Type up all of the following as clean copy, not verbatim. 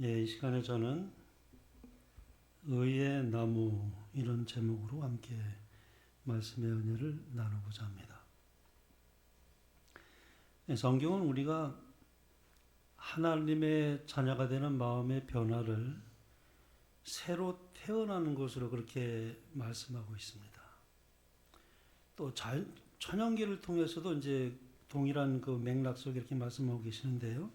이 시간에 저는 의의 나무 이런 제목으로 함께 말씀의 은혜를 나누고자 합니다. 성경은 우리가 하나님의 자녀가 되는 마음의 변화를 새로 태어나는 것으로 그렇게 말씀하고 있습니다. 또 천연기를 통해서도 이제 동일한 그 맥락 속에 이렇게 말씀하고 계시는데요.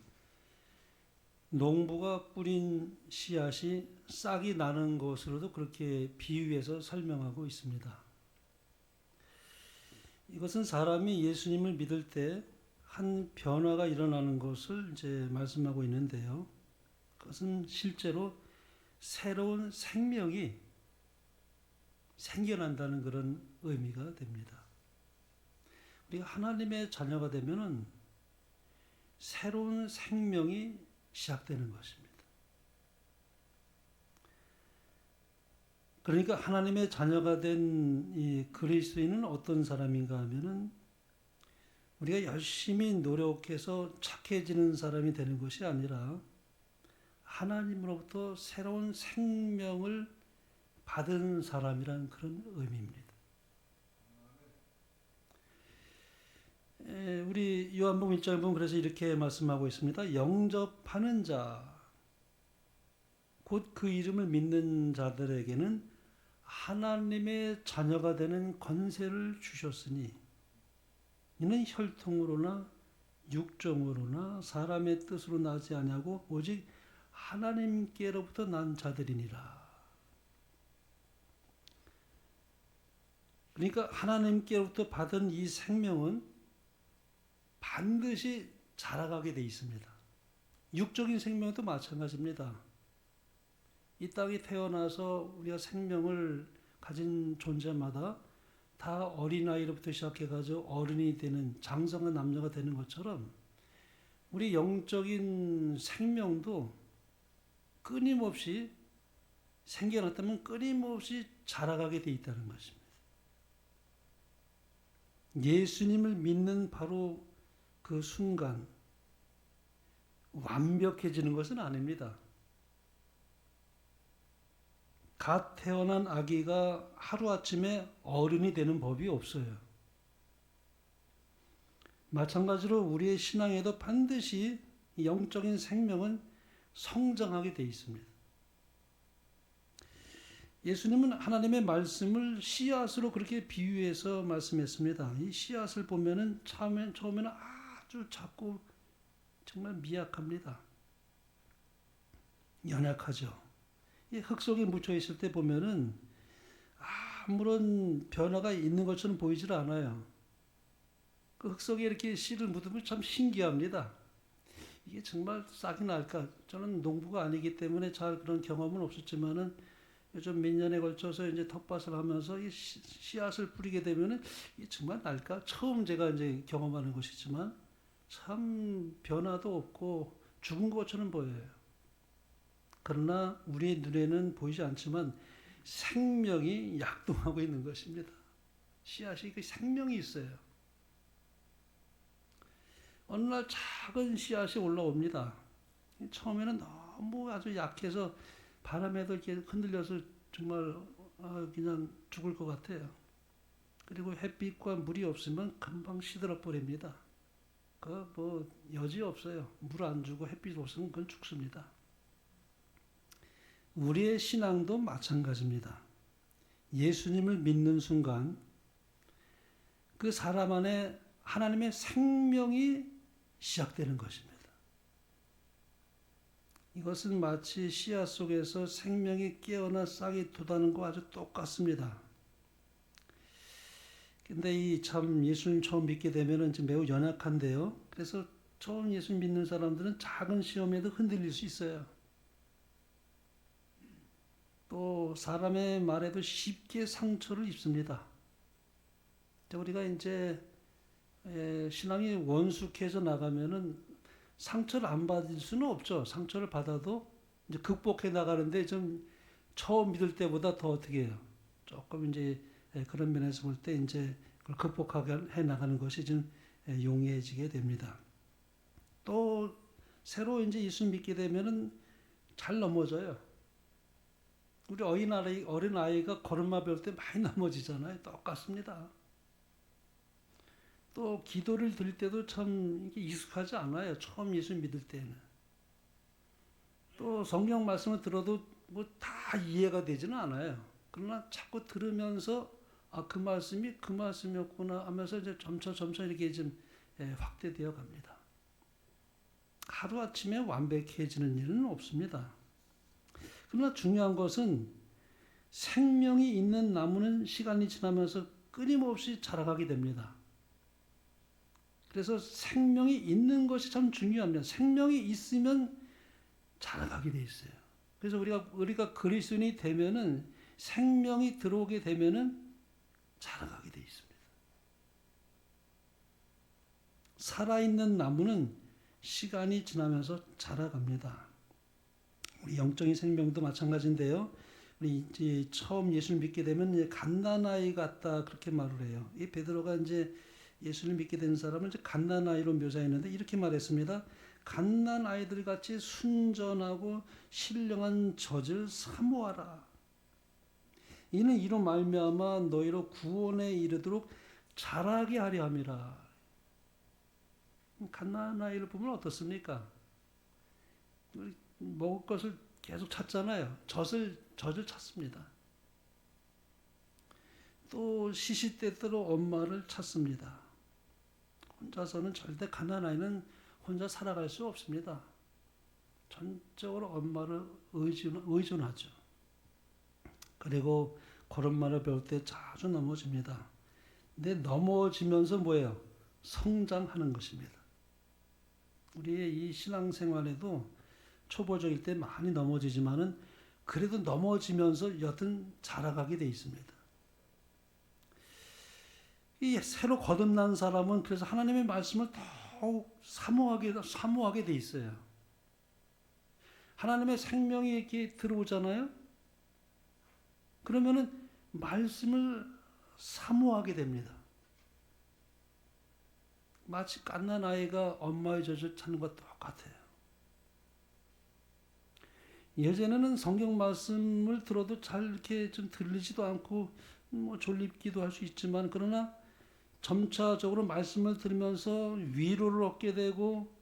농부가 뿌린 씨앗이 싹이 나는 것으로도 그렇게 비유해서 설명하고 있습니다. 이것은 사람이 예수님을 믿을 때 한 변화가 일어나는 것을 이제 말씀하고 있는데요. 그것은 실제로 새로운 생명이 생겨난다는 그런 의미가 됩니다. 우리가 하나님의 자녀가 되면은 새로운 생명이 시작되는 것입니다. 그러니까 하나님의 자녀가 된 이 그리스도인은 어떤 사람인가 하면은 우리가 열심히 노력해서 착해지는 사람이 되는 것이 아니라 하나님으로부터 새로운 생명을 받은 사람이란 그런 의미입니다. 우리 요한복음 1장에 보면 그래서 이렇게 말씀하고 있습니다. 영접하는 자, 곧 그 이름을 믿는 자들에게는 하나님의 자녀가 되는 권세를 주셨으니 이는 혈통으로나 육정으로나 사람의 뜻으로 나지 아니하고 오직 하나님께로부터 난 자들이니라. 그러니까 하나님께로부터 받은 이 생명은 반드시 자라가게 돼 있습니다. 육적인 생명도 마찬가지입니다. 이 땅에 태어나서 우리가 생명을 가진 존재마다 다 어린아이로부터 시작해가지고 어른이 되는 장성한 남녀가 되는 것처럼 우리 영적인 생명도 끊임없이 생겨났다면 끊임없이 자라가게 돼 있다는 것입니다. 예수님을 믿는 바로 그 순간 완벽해지는 것은 아닙니다. 갓 태어난 아기가 하루아침에 어른이 되는 법이 없어요. 마찬가지로 우리의 신앙에도 반드시 영적인 생명은 성장하게 되어 있습니다. 예수님은 하나님의 말씀을 씨앗으로 그렇게 비유해서 말씀했습니다. 이 씨앗을 보면은 처음에는 아주 작고 정말 미약합니다. 연약하죠. 이 흙 속에 묻혀 있을 때 보면은 아무런 변화가 있는 것처럼 보이질 않아요. 그 흙 속에 이렇게 씨를 묻으면 참 신기합니다. 이게 정말 싹이 날까? 저는 농부가 아니기 때문에 잘 그런 경험은 없었지만은 요즘 몇 년에 걸쳐서 이제 텃밭을 하면서 이 씨앗을 뿌리게 되면은 이게 정말 날까? 처음 제가 이제 경험하는 것이지만 참 변화도 없고 죽은 것처럼 보여요. 그러나 우리의 눈에는 보이지 않지만 생명이 약동하고 있는 것입니다. 씨앗이 그 생명이 있어요. 어느 날 작은 씨앗이 올라옵니다. 처음에는 너무 아주 약해서 바람에도 이렇게 흔들려서 정말 그냥 죽을 것 같아요. 그리고 햇빛과 물이 없으면 금방 시들어 버립니다. 그 여지 없어요. 물 안 주고 햇빛 없으면 그건 죽습니다. 우리의 신앙도 마찬가지입니다. 예수님을 믿는 순간 그 사람 안에 하나님의 생명이 시작되는 것입니다. 이것은 마치 씨앗 속에서 생명이 깨어나 싹이 돋아는 것과 아주 똑같습니다. 근데 이 참 예수님 처음 믿게 되면은 매우 연약한데요. 그래서 처음 예수님 믿는 사람들은 작은 시험에도 흔들릴 수 있어요. 또 사람의 말에도 쉽게 상처를 입습니다. 우리가 이제 신앙이 원숙해서 나가면은 상처를 안 받을 수는 없죠. 상처를 받아도 이제 극복해 나가는데 좀 처음 믿을 때보다 더 어떻게 해요? 조금 이제 그런 면에서 볼 때 이제 그걸 극복하게 해 나가는 것이 좀 용이해지게 됩니다. 또 새로 이제 예수 믿게 되면은 잘 넘어져요. 우리 어린아이가 걸음마 배울 때 많이 넘어지잖아요. 똑같습니다. 또 기도를 드릴 때도 참 익숙하지 않아요. 처음 예수 믿을 때는. 또 성경 말씀을 들어도 뭐 다 이해가 되지는 않아요. 그러나 자꾸 들으면서 그 말씀이 그 말씀이었구나 하면서 이제 점차 이렇게 좀 확대되어 갑니다. 하루아침에 완벽해지는 일은 없습니다. 그러나 중요한 것은 생명이 있는 나무는 시간이 지나면서 끊임없이 자라가게 됩니다. 그래서 생명이 있는 것이 참 중요합니다. 생명이 있으면 자라가게 돼 있어요. 그래서 우리가 그리스도인이 되면은 생명이 들어오게 되면은 자라가게 돼 있습니다. 살아있는 나무는 시간이 지나면서 자라갑니다. 우리 영적인 생명도 마찬가지인데요. 우리 이제 처음 예수를 믿게 되면 이제 갓난아이 같다 그렇게 말을 해요. 이 베드로가 이제 예수를 믿게 된 사람을 이제 갓난아이로 묘사했는데 이렇게 말했습니다. 갓난아이들 같이 순전하고 신령한 젖을 사모하라. 이는 이로 말미암아 너희로 구원에 이르도록 자라게 하려 함이라. 갓난아이를 보면 어떻습니까? 먹을 것을 계속 찾잖아요. 젖을 찾습니다. 또 시시때때로 엄마를 찾습니다. 혼자서는 절대 갓난아이는 혼자 살아갈 수 없습니다. 전적으로 엄마를 의존하죠. 그리고 걸음마를 배울 때 자주 넘어집니다. 근데 넘어지면서 뭐예요? 성장하는 것입니다. 우리의 이 신앙생활에도 초보적일 때 많이 넘어지지만은 그래도 넘어지면서 여튼 자라가게 돼 있습니다. 이 새로 거듭난 사람은 그래서 하나님의 말씀을 더욱 사모하게 돼 있어요. 하나님의 생명이 이렇게 들어오잖아요. 그러면은 말씀을 사모하게 됩니다. 마치 갓난 아이가 엄마의 젖을 찾는 것 똑같아요. 예전에는 성경 말씀을 들어도 잘 이렇게 좀 들리지도 않고 뭐 졸립기도 할 수 있지만 그러나 점차적으로 말씀을 들으면서 위로를 얻게 되고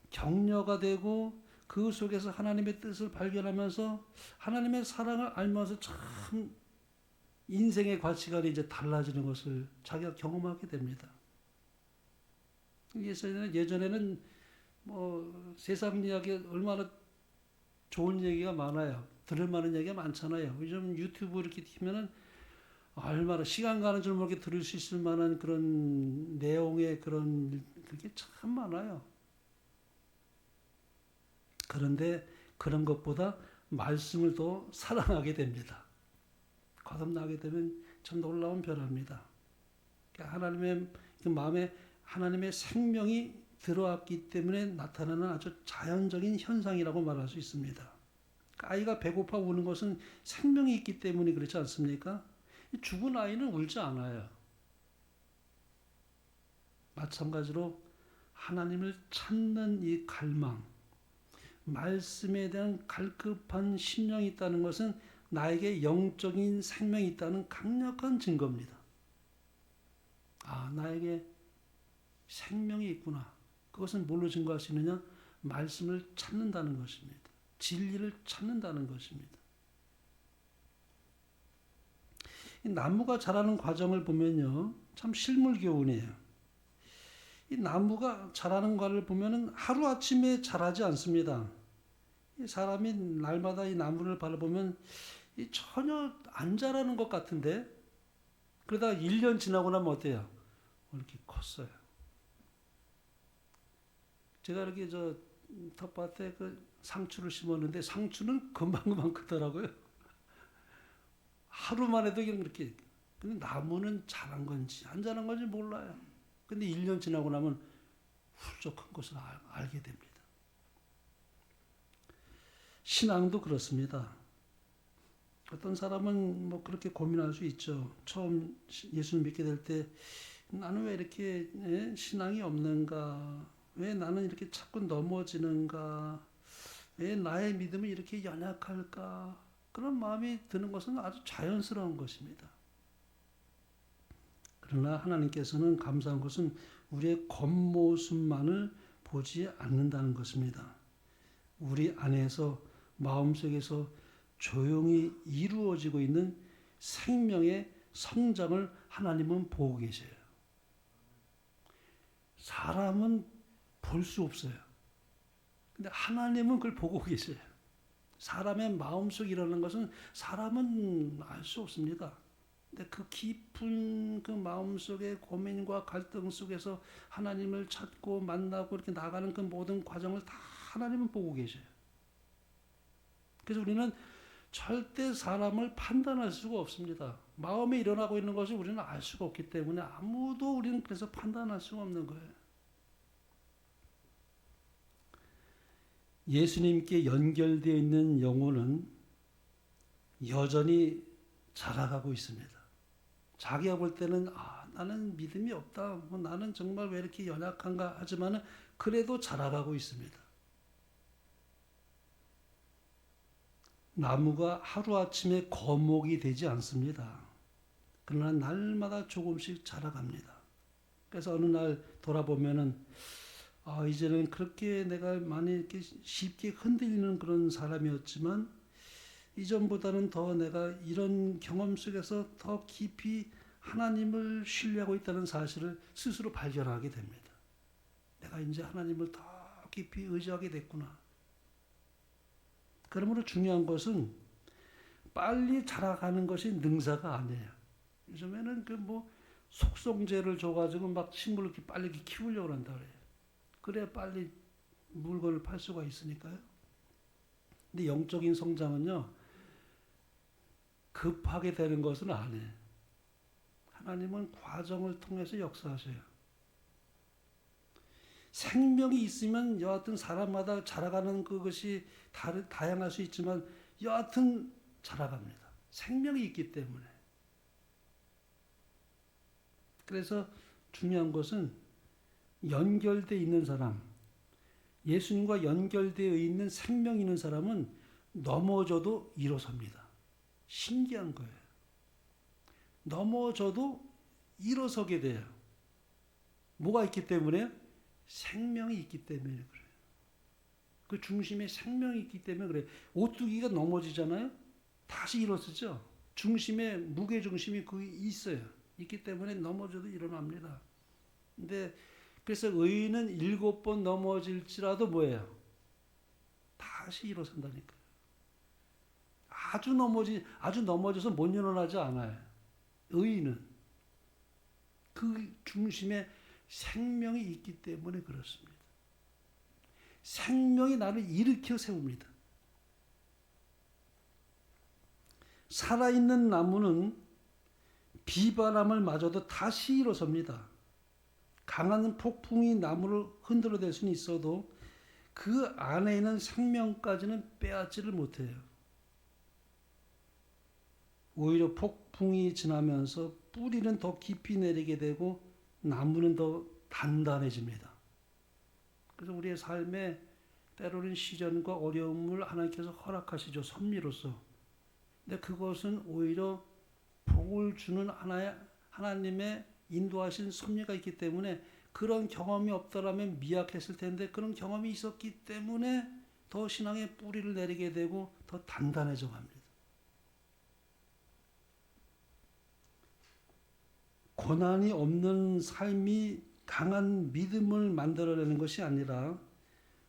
격려가 되고 그 속에서 하나님의 뜻을 발견하면서 하나님의 사랑을 알면서 참 인생의 가치관이 이제 달라지는 것을 자기가 경험하게 됩니다. 예전에는 뭐 세상 이야기 얼마나 좋은 얘기가 많아요. 들을 만한 얘기가 많잖아요. 요즘 유튜브 이렇게 키면은 얼마나 시간 가는 줄 모르게 들을 수 있을 만한 그런 내용의 그게 참 많아요. 그런데 그런 것보다 말씀을 더 사랑하게 됩니다. 거듭나게 되면 참 놀라운 변화입니다. 하나님의 그 마음에 하나님의 생명이 들어왔기 때문에 나타나는 아주 자연적인 현상이라고 말할 수 있습니다. 아이가 배고파 우는 것은 생명이 있기 때문에 그렇지 않습니까? 죽은 아이는 울지 않아요. 마찬가지로 하나님을 찾는 이 갈망, 말씀에 대한 갈급한 심령이 있다는 것은 나에게 영적인 생명이 있다는 강력한 증거입니다. 나에게 생명이 있구나. 그것은 뭘로 증거할 수 있느냐? 말씀을 찾는다는 것입니다. 진리를 찾는다는 것입니다. 이 나무가 자라는 과정을 보면요, 참 실물 교훈이에요. 이 나무가 자라는 과를 보면은 하루 아침에 자라지 않습니다. 이 사람이 날마다 이 나무를 바라보면 이 전혀 안 자라는 것 같은데, 그러다가 1년 지나고 나면 어때요? 이렇게 컸어요. 제가 이렇게 텃밭에 그 상추를 심었는데 상추는 금방 크더라고요. 하루만 해도 이렇게. 근데 나무는 자란 건지 안 자란 건지 몰라요. 근데 1년 지나고 나면 훌쩍 큰 것을 알게 됩니다. 신앙도 그렇습니다. 어떤 사람은 뭐 그렇게 고민할 수 있죠. 처음 예수를 믿게 될 때 나는 왜 이렇게 신앙이 없는가? 왜 나는 이렇게 자꾸 넘어지는가? 왜 나의 믿음이 이렇게 연약할까? 그런 마음이 드는 것은 아주 자연스러운 것입니다. 그러나 하나님께서는 감사한 것은 우리의 겉모습만을 보지 않는다는 것입니다. 우리 안에서 마음속에서 조용히 이루어지고 있는 생명의 성장을 하나님은 보고 계셔요. 사람은 볼 수 없어요. 근데 하나님은 그걸 보고 계셔요. 사람의 마음속에 일어나는 것은 사람은 알 수 없습니다. 근데 그 깊은 그 마음속의 고민과 갈등 속에서 하나님을 찾고 만나고 이렇게 나가는 그 모든 과정을 다 하나님은 보고 계셔요. 그래서 우리는 절대 사람을 판단할 수가 없습니다. 마음에 일어나고 있는 것을 우리는 알 수가 없기 때문에 아무도 우리는 그래서 판단할 수가 없는 거예요. 예수님께 연결되어 있는 영혼은 여전히 자라가고 있습니다. 자기가 볼 때는 나는 믿음이 없다. 나는 정말 왜 이렇게 연약한가 하지만 그래도 자라가고 있습니다. 나무가 하루아침에 거목이 되지 않습니다. 그러나 날마다 조금씩 자라갑니다. 그래서 어느 날 돌아보면은 이제는 그렇게 내가 많이 이렇게 쉽게 흔들리는 그런 사람이었지만 이전보다는 더 내가 이런 경험 속에서 더 깊이 하나님을 신뢰하고 있다는 사실을 스스로 발견하게 됩니다. 내가 이제 하나님을 더 깊이 의지하게 됐구나. 그러므로 중요한 것은 빨리 자라가는 것이 능사가 아니에요. 요즘에는 속성제를 줘가지고 막 식물을 이렇게 빨리 키우려고 한다 그래요. 그래야 빨리 물건을 팔 수가 있으니까요. 근데 영적인 성장은요, 급하게 되는 것은 아니에요. 하나님은 과정을 통해서 역사하셔요. 생명이 있으면 여하튼 사람마다 자라가는 그것이 다양할 수 있지만 여하튼 자라갑니다. 생명이 있기 때문에. 그래서 중요한 것은 연결되어 있는 사람, 예수님과 연결되어 있는 생명 있는 사람은 넘어져도 일어섭니다. 신기한 거예요. 넘어져도 일어서게 돼요. 뭐가 있기 때문에? 생명이 있기 때문에 그래요. 그 중심에 생명이 있기 때문에 그래요. 오뚜기가 넘어지잖아요. 다시 일어서죠. 중심에 무게 중심이 거기 있어요. 있기 때문에 넘어져도 일어납니다. 근데 그래서 의인은 7번 넘어질지라도 뭐예요? 다시 일어선다니까요. 아주 넘어져서 못 일어나지 않아요. 의인은 그 중심에 생명이 있기 때문에 그렇습니다. 생명이 나를 일으켜 세웁니다. 살아있는 나무는 비바람을 맞아도 다시 일어섭니다. 강한 폭풍이 나무를 흔들어댈 수는 있어도 그 안에 있는 생명까지는 빼앗지를 못해요. 오히려 폭풍이 지나면서 뿌리는 더 깊이 내리게 되고 나무는 더 단단해집니다. 그래서 우리의 삶에 때로는 시련과 어려움을 하나님께서 허락하시죠. 섭리로서. 근데 그것은 오히려 복을 주는 하나님의 인도하신 섭리가 있기 때문에 그런 경험이 없더라면 미약했을 텐데 그런 경험이 있었기 때문에 더 신앙의 뿌리를 내리게 되고 더 단단해져 갑니다. 고난이 없는 삶이 강한 믿음을 만들어내는 것이 아니라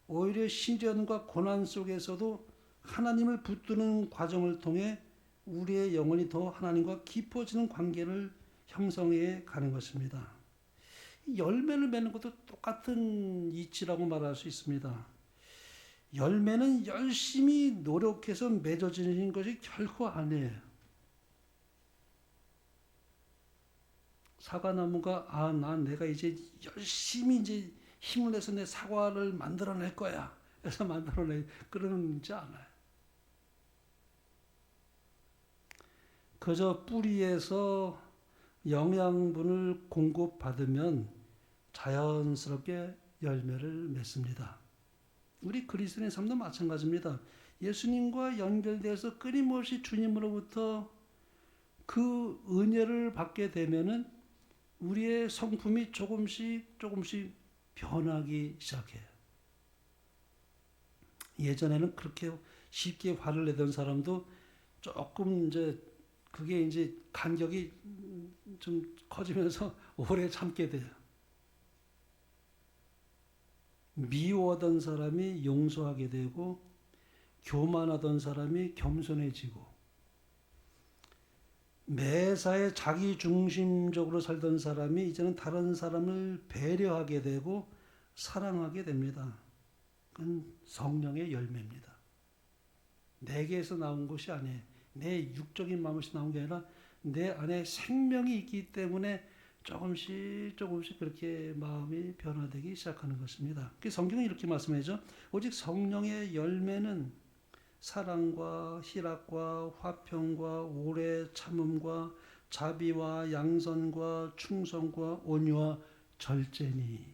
오히려 시련과 고난 속에서도 하나님을 붙드는 과정을 통해 우리의 영혼이 더 하나님과 깊어지는 관계를 형성해 가는 것입니다. 열매를 맺는 것도 똑같은 이치라고 말할 수 있습니다. 열매는 열심히 노력해서 맺어지는 것이 결코 아니에요. 사과나무가 내가 이제 열심히 이제 힘을 내서 내 사과를 만들어낼 거야. 그래서 그러지 않아요. 그저 뿌리에서 영양분을 공급받으면 자연스럽게 열매를 맺습니다. 우리 그리스도인 삶도 마찬가지입니다. 예수님과 연결돼서 끊임없이 주님으로부터 그 은혜를 받게 되면은 우리의 성품이 조금씩 변하기 시작해요. 예전에는 그렇게 쉽게 화를 내던 사람도 조금 이제 그게 이제 간격이 좀 커지면서 오래 참게 돼요. 미워하던 사람이 용서하게 되고, 교만하던 사람이 겸손해지고, 매사에 자기 중심적으로 살던 사람이 이제는 다른 사람을 배려하게 되고 사랑하게 됩니다. 그건 성령의 열매입니다. 내게서 나온 것이 아니에요. 내 육적인 마음에서 나온 게 아니라 내 안에 생명이 있기 때문에 조금씩 그렇게 마음이 변화되기 시작하는 것입니다. 성경은 이렇게 말씀하죠. 오직 성령의 열매는 사랑과 희락과 화평과 오래 참음과 자비와 양선과 충성과 온유와 절제니.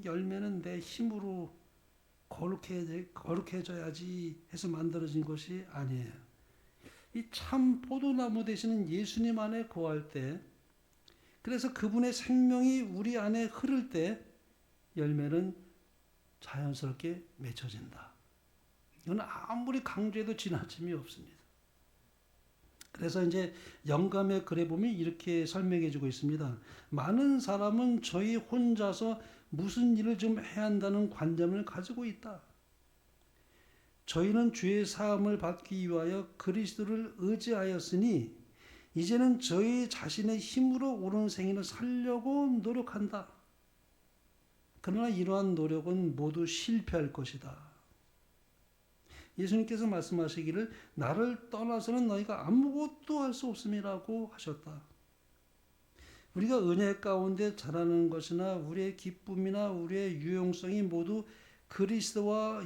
열매는 내 힘으로 거룩해져야지 해서 만들어진 것이 아니에요. 이 참 포도나무 되시는 예수님 안에 거할 때, 그래서 그분의 생명이 우리 안에 흐를 때 열매는 자연스럽게 맺혀진다. 이건 아무리 강조해도 지나침이 없습니다. 그래서 이제 영감의 글에 보면 이렇게 설명해 주고 있습니다. 많은 사람은 저희 혼자서 무슨 일을 좀 해야 한다는 관점을 가지고 있다. 저희는 죄의 사함을 받기 위하여 그리스도를 의지하였으니 이제는 저희 자신의 힘으로 옳은 생애를 살려고 노력한다. 그러나 이러한 노력은 모두 실패할 것이다. 예수님께서 말씀하시기를 나를 떠나서는 너희가 아무것도 할 수 없음이라고 하셨다. 우리가 은혜 가운데 자라는 것이나 우리의 기쁨이나 우리의 유용성이 모두 그리스도와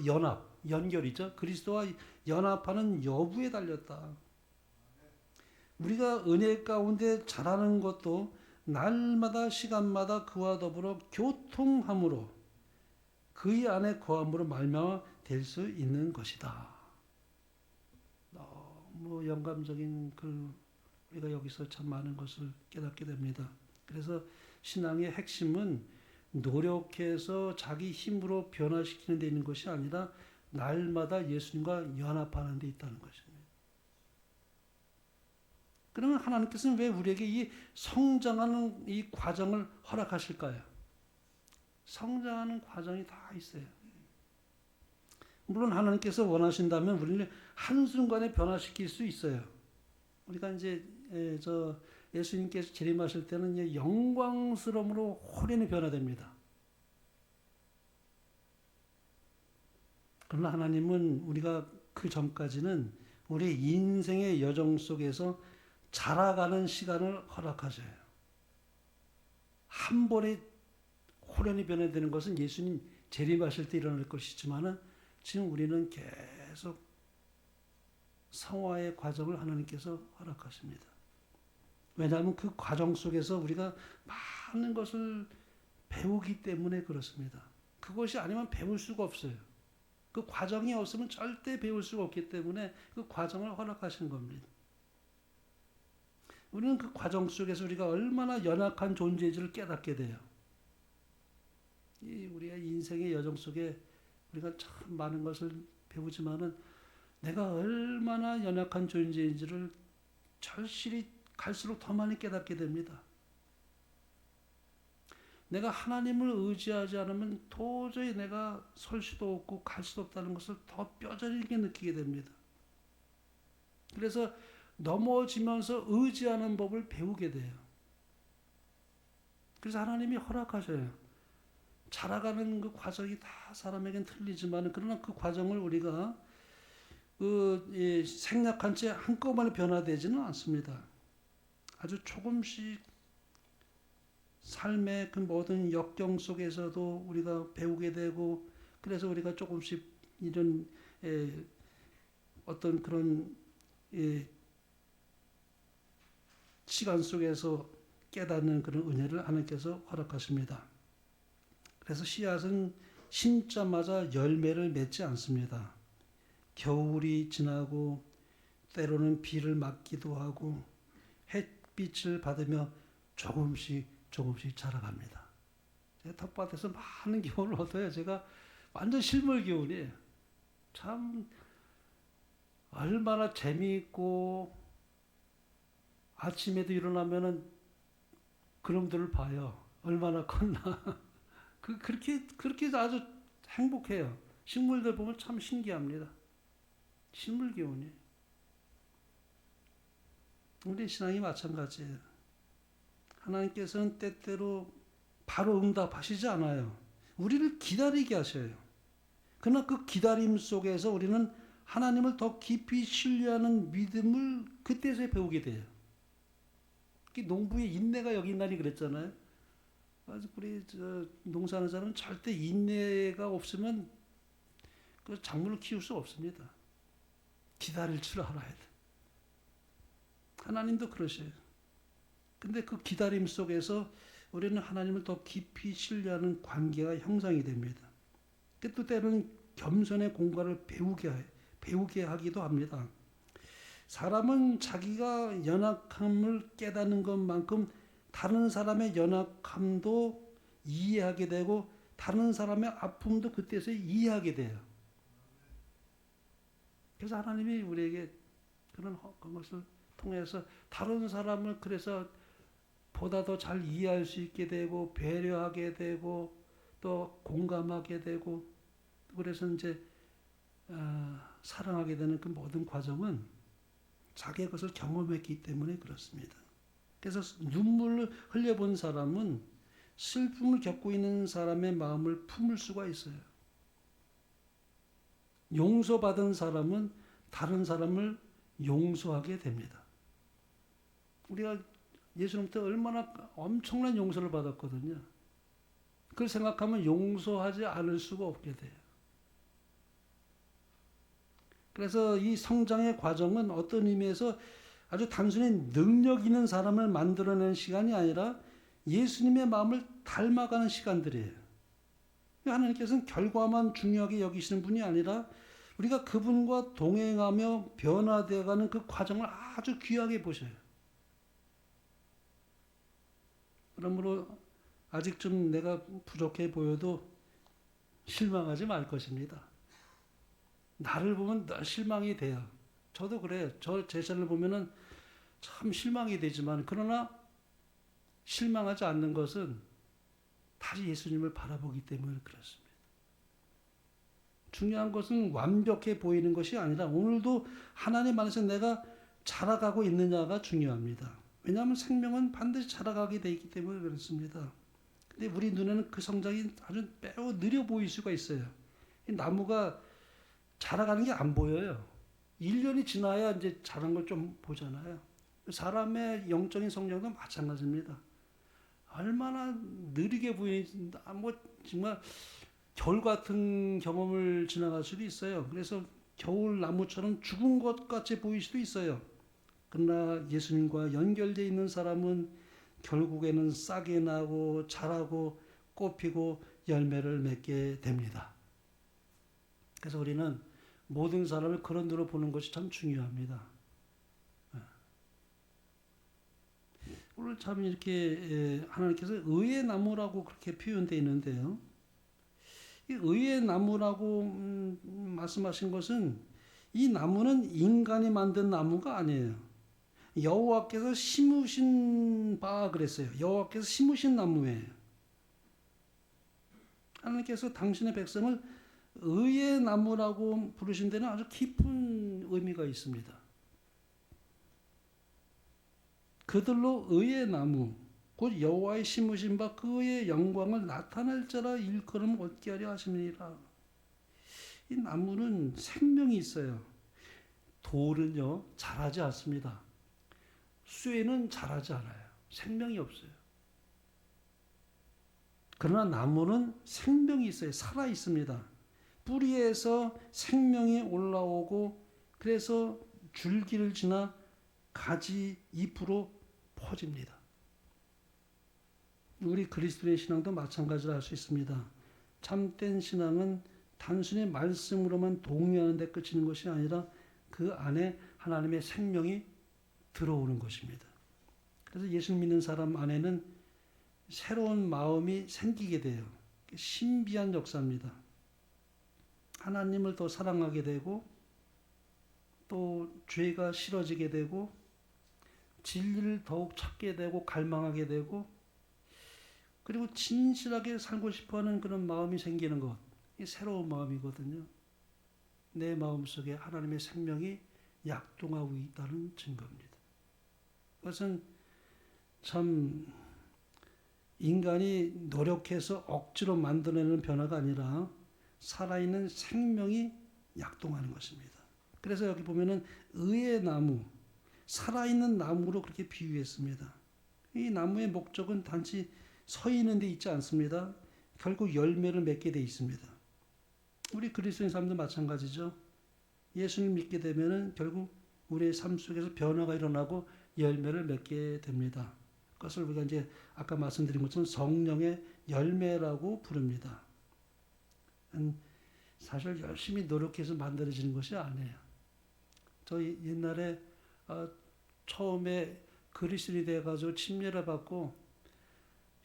연결이죠. 그리스도와 연합하는 여부에 달렸다. 우리가 은혜 가운데 자라는 것도 날마다 시간마다 그와 더불어 교통함으로 그의 안에 거함으로 말미암아 될 수 있는 것이다. 너무 영감적인 글, 우리가 여기서 참 많은 것을 깨닫게 됩니다. 그래서 신앙의 핵심은 노력해서 자기 힘으로 변화시키는 데 있는 것이 아니라 날마다 예수님과 연합하는 데 있다는 것입니다. 그러면 하나님께서는 왜 우리에게 이 성장하는 이 과정을 허락하실까요? 성장하는 과정이 다 있어요. 물론 하나님께서 원하신다면 우리를 한순간에 변화시킬 수 있어요. 우리가 이제 예수님께서 재림하실 때는 영광스러움으로 호련히 변화됩니다. 그러나 하나님은 우리가 그 전까지는 우리 인생의 여정 속에서 자라가는 시간을 허락하셔요. 한 번에 호련히 변화되는 것은 예수님 재림하실 때 일어날 것이지만은 지금 우리는 계속 성화의 과정을 하나님께서 허락하십니다. 왜냐하면 그 과정 속에서 우리가 많은 것을 배우기 때문에 그렇습니다. 그것이 아니면 배울 수가 없어요. 그 과정이 없으면 절대 배울 수가 없기 때문에 그 과정을 허락하시는 겁니다. 우리는 그 과정 속에서 우리가 얼마나 연약한 존재인지를 깨닫게 돼요. 우리의 인생의 여정 속에 우리가 참 많은 것을 배우지만은 내가 얼마나 연약한 존재인지를 절실히 갈수록 더 많이 깨닫게 됩니다. 내가 하나님을 의지하지 않으면 도저히 내가 설 수도 없고 갈 수도 없다는 것을 더 뼈저리게 느끼게 됩니다. 그래서 넘어지면서 의지하는 법을 배우게 돼요. 그래서 하나님이 허락하셔요. 자라가는 그 과정이 다 사람에겐 틀리지만 그러나 그 과정을 우리가 생략한 채 한꺼번에 변화되지는 않습니다. 아주 조금씩 삶의 그 모든 역경 속에서도 우리가 배우게 되고 그래서 우리가 조금씩 이런 어떤 그런 시간 속에서 깨닫는 그런 은혜를 하나님께서 허락하십니다. 그래서 씨앗은 심자마자 열매를 맺지 않습니다. 겨울이 지나고 때로는 비를 맞기도 하고 햇빛을 받으며 조금씩 자라갑니다. 제가 텃밭에서 많은 교훈을 얻어요. 제가 완전 실물 교훈이에요. 참 얼마나 재미있고 아침에도 일어나면은 그놈들을 봐요. 얼마나 컸나. 그렇게 아주 행복해요. 식물들 보면 참 신기합니다. 식물 교훈이에요. 우리 신앙이 마찬가지예요. 하나님께서는 때때로 바로 응답하시지 않아요. 우리를 기다리게 하셔요. 그러나 그 기다림 속에서 우리는 하나님을 더 깊이 신뢰하는 믿음을 그때서야 배우게 돼요. 농부의 인내가 여기 있나니 그랬잖아요. 우리 농사하는 사람은 절대 인내가 없으면 그 작물을 키울 수 없습니다. 기다릴 줄 알아야 돼. 하나님도 그러셔요. 근데 그 기다림 속에서 우리는 하나님을 더 깊이 신뢰하는 관계가 형성이 됩니다. 또 때로는 겸손의 공간을 배우게 하기도 합니다. 사람은 자기가 연약함을 깨닫는 것만큼 다른 사람의 연약함도 이해하게 되고 다른 사람의 아픔도 그때서 이해하게 돼요. 그래서 하나님이 우리에게 그런 것을 통해서 다른 사람을 그래서 보다 더 잘 이해할 수 있게 되고 배려하게 되고 또 공감하게 되고 그래서 이제 사랑하게 되는 그 모든 과정은 자기의 것을 경험했기 때문에 그렇습니다. 그래서 눈물을 흘려본 사람은 슬픔을 겪고 있는 사람의 마음을 품을 수가 있어요. 용서받은 사람은 다른 사람을 용서하게 됩니다. 우리가 예수님한테 얼마나 엄청난 용서를 받았거든요. 그걸 생각하면 용서하지 않을 수가 없게 돼요. 그래서 이 성장의 과정은 어떤 의미에서 아주 단순히 능력 있는 사람을 만들어내는 시간이 아니라 예수님의 마음을 닮아가는 시간들이에요. 하나님께서는 결과만 중요하게 여기시는 분이 아니라 우리가 그분과 동행하며 변화되어가는 그 과정을 아주 귀하게 보셔요. 그러므로 아직 좀 내가 부족해 보여도 실망하지 말 것입니다. 나를 보면 늘 실망이 돼요. 저도 그래요. 제 자신을 보면은 참 실망이 되지만 그러나 실망하지 않는 것은 다시 예수님을 바라보기 때문에 그렇습니다. 중요한 것은 완벽해 보이는 것이 아니라 오늘도 하나님 안에서 내가 자라가고 있느냐가 중요합니다. 왜냐하면 생명은 반드시 자라가게 되어 있기 때문에 그렇습니다. 근데 우리 눈에는 그 성장이 아주 매우 느려 보일 수가 있어요. 이 나무가 자라가는 게 안 보여요. 1년이 지나야 이제 자란 걸 좀 보잖아요. 사람의 영적인 성장도 마찬가지입니다. 얼마나 느리게 보이는지, 정말 겨울 같은 경험을 지나갈 수도 있어요. 그래서 겨울 나무처럼 죽은 것 같이 보일 수도 있어요. 그러나 예수님과 연결되어 있는 사람은 결국에는 싹이 나고 자라고 꽃피고 열매를 맺게 됩니다. 그래서 우리는 모든 사람을 그런 눈으로 보는 것이 참 중요합니다. 오늘 참 이렇게 하나님께서 의의 나무라고 그렇게 표현되어 있는데요. 이 의의 나무라고 말씀하신 것은 이 나무는 인간이 만든 나무가 아니에요. 여호와께서 심으신 바 그랬어요. 여호와께서 심으신 나무예요. 하나님께서 당신의 백성을 의의 나무라고 부르신 데는 아주 깊은 의미가 있습니다. 그들로 의의 나무, 곧 여호와의 심으신 바 그의 영광을 나타낼 자라 일컬음 얻게 하려 하심이니라. 이 나무는 생명이 있어요. 돌은요 자라지 않습니다. 쇠는 자라지 않아요. 생명이 없어요. 그러나 나무는 생명이 있어요. 살아 있습니다. 뿌리에서 생명이 올라오고 그래서 줄기를 지나 가지 잎으로 퍼집니다. 우리 그리스도의 신앙도 마찬가지로 할 수 있습니다. 참된 신앙은 단순히 말씀으로만 동의하는 데 그치는 것이 아니라 그 안에 하나님의 생명이 들어오는 것입니다. 그래서 예수 믿는 사람 안에는 새로운 마음이 생기게 돼요. 신비한 역사입니다. 하나님을 더 사랑하게 되고 또 죄가 싫어지게 되고 진리를 더욱 찾게 되고 갈망하게 되고 그리고 진실하게 살고 싶어하는 그런 마음이 생기는 것. 이 새로운 마음이거든요. 내 마음속에 하나님의 생명이 약동하고 있다는 증거입니다. 그것은 참 인간이 노력해서 억지로 만들어내는 변화가 아니라 살아있는 생명이 약동하는 것입니다. 그래서 여기 보면은 의의 나무, 살아있는 나무로 그렇게 비유했습니다. 이 나무의 목적은 단지 서 있는 데 있지 않습니다. 결국 열매를 맺게 돼 있습니다. 우리 그리스도인 사람도 마찬가지죠. 예수님 믿게 되면은 결국 우리의 삶 속에서 변화가 일어나고 열매를 맺게 됩니다. 그것을 우리가 이제 아까 말씀드린 것처럼 성령의 열매라고 부릅니다. 사실 열심히 노력해서 만들어지는 것이 아니에요. 저 옛날에 처음에 그리스도인이 돼가지고 침례를 받고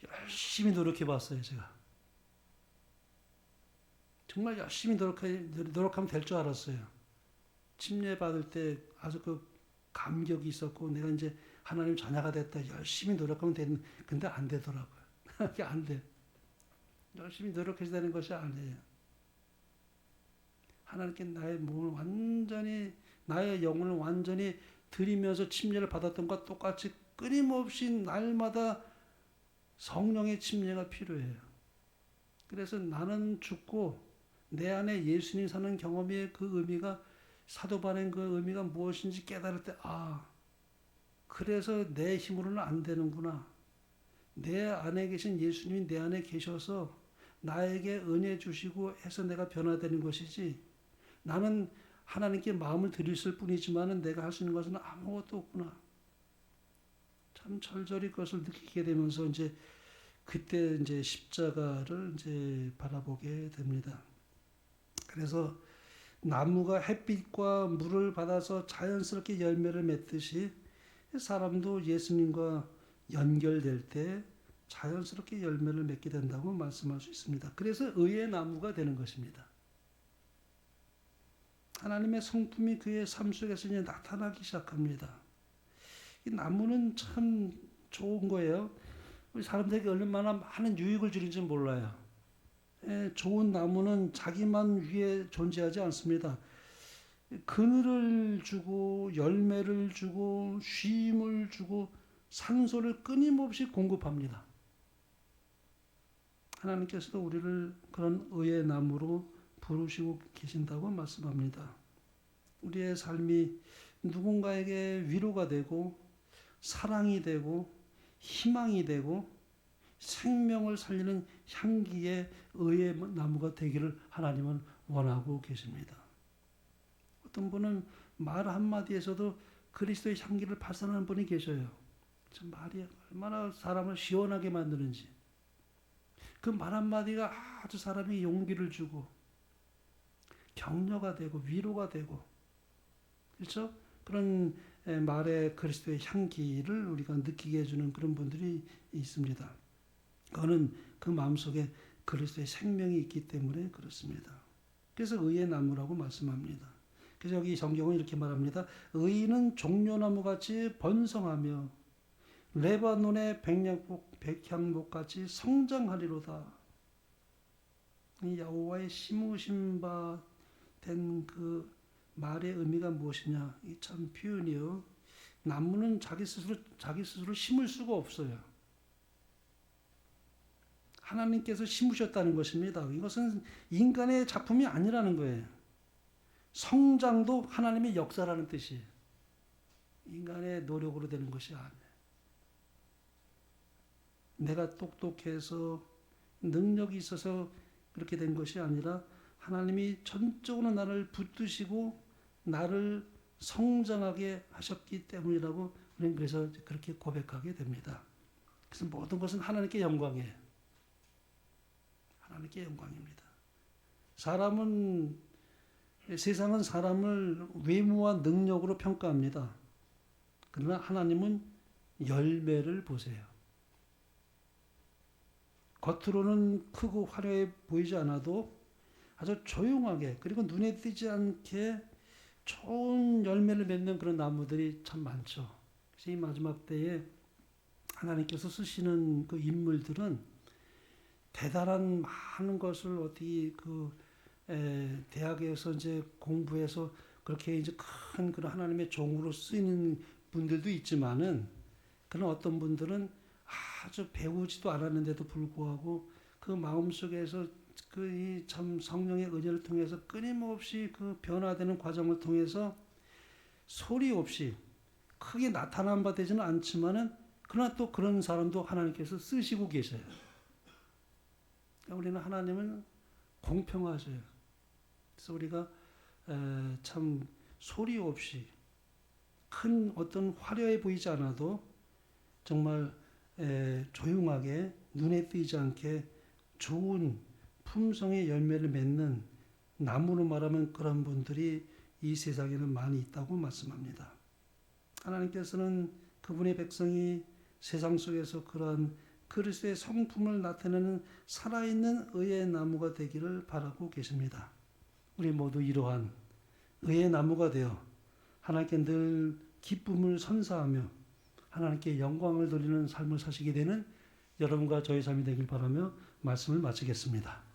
열심히 노력해 봤어요, 제가. 정말 열심히 노력하면 될 줄 알았어요. 침례 받을 때 아주 그 감격이 있었고, 내가 이제 하나님 자녀가 됐다. 열심히 노력하면 되는, 근데 안 되더라고요. 그게 안 돼. 열심히 노력해서 되는 것이 아니에요. 하나님께 나의 몸을 완전히, 나의 영혼을 완전히 드리면서 침례를 받았던 것과 똑같이 끊임없이 날마다 성령의 침례가 필요해요. 그래서 나는 죽고 내 안에 예수님 사는 경험의 그 의미가, 사도 바울의 그 의미가 무엇인지 깨달을 때, 그래서 내 힘으로는 안 되는구나. 내 안에 계신 예수님이 내 안에 계셔서 나에게 은혜 주시고 해서 내가 변화되는 것이지, 나는 하나님께 마음을 드렸을 뿐이지만 내가 할 수 있는 것은 아무것도 없구나. 참 절절히 그것을 느끼게 되면서 이제 그때 이제 십자가를 이제 바라보게 됩니다. 그래서 나무가 햇빛과 물을 받아서 자연스럽게 열매를 맺듯이 사람도 예수님과 연결될 때 자연스럽게 열매를 맺게 된다고 말씀할 수 있습니다. 그래서 의의 나무가 되는 것입니다. 하나님의 성품이 그의 삶 속에서 이제 나타나기 시작합니다. 이 나무는 참 좋은 거예요. 우리 사람들에게 얼마나 많은 유익을 주는지 몰라요. 좋은 나무는 자기만 위에 존재하지 않습니다. 그늘을 주고 열매를 주고 쉼을 주고 산소를 끊임없이 공급합니다. 하나님께서도 우리를 그런 의의 나무로 부르시고 계신다고 말씀합니다. 우리의 삶이 누군가에게 위로가 되고 사랑이 되고 희망이 되고 생명을 살리는 향기의 의의 나무가 되기를 하나님은 원하고 계십니다. 어떤 분은 말 한마디에서도 그리스도의 향기를 발산하는 분이 계셔요. 참 말이 얼마나 사람을 시원하게 만드는지. 그 말 한마디가 아주 사람에게 용기를 주고 격려가 되고 위로가 되고, 그렇죠? 그런 말의 그리스도의 향기를 우리가 느끼게 해주는 그런 분들이 있습니다. 그거는 그 마음속에 그리스도의 생명이 있기 때문에 그렇습니다. 그래서 의의 나무라고 말씀합니다. 그래서 여기 성경은 이렇게 말합니다. 의인은 종려나무같이 번성하며 레바논의 백향목같이 성장하리로다. 이 여호와의 심으신 바 된 그 말의 의미가 무엇이냐? 이 참 표현이요. 나무는 자기 스스로 심을 수가 없어요. 하나님께서 심으셨다는 것입니다. 이것은 인간의 작품이 아니라는 거예요. 성장도 하나님의 역사라는 뜻이에요. 인간의 노력으로 되는 것이 아니에요. 내가 똑똑해서 능력이 있어서 그렇게 된 것이 아니라 하나님이 전적으로 나를 붙드시고 나를 성장하게 하셨기 때문이라고 우리는 그래서 그렇게 고백하게 됩니다. 그래서 모든 것은 하나님께 영광이에요. 하나님께 영광입니다. 세상은 사람을 외모와 능력으로 평가합니다. 그러나 하나님은 열매를 보세요. 겉으로는 크고 화려해 보이지 않아도 아주 조용하게 그리고 눈에 띄지 않게 좋은 열매를 맺는 그런 나무들이 참 많죠. 그래서 이 마지막 때에 하나님께서 쓰시는 그 인물들은 대단한 많은 것을 어디 대학에서 이제 공부해서 그렇게 이제 큰 그런 하나님의 종으로 쓰이는 분들도 있지만은 그런 어떤 분들은 아주 배우지도 않았는데도 불구하고 그 마음속에서 그 참 성령의 은혜를 통해서 끊임없이 그 변화되는 과정을 통해서 소리 없이 크게 나타난 바 되지는 않지만은 그러나 또 그런 사람도 하나님께서 쓰시고 계셔요. 그러니까 우리는 하나님은 공평하셔요. 그래서 우리가 참 소리 없이 큰 어떤 화려해 보이지 않아도 정말 조용하게 눈에 띄지 않게 좋은 품성의 열매를 맺는 나무로 말하면 그런 분들이 이 세상에는 많이 있다고 말씀합니다. 하나님께서는 그분의 백성이 세상 속에서 그러한 그리스도의 성품을 나타내는 살아있는 의의 나무가 되기를 바라고 계십니다. 우리 모두 이러한 의의 나무가 되어 하나님께 늘 기쁨을 선사하며 하나님께 영광을 돌리는 삶을 사시게 되는 여러분과 저의 삶이 되길 바라며 말씀을 마치겠습니다.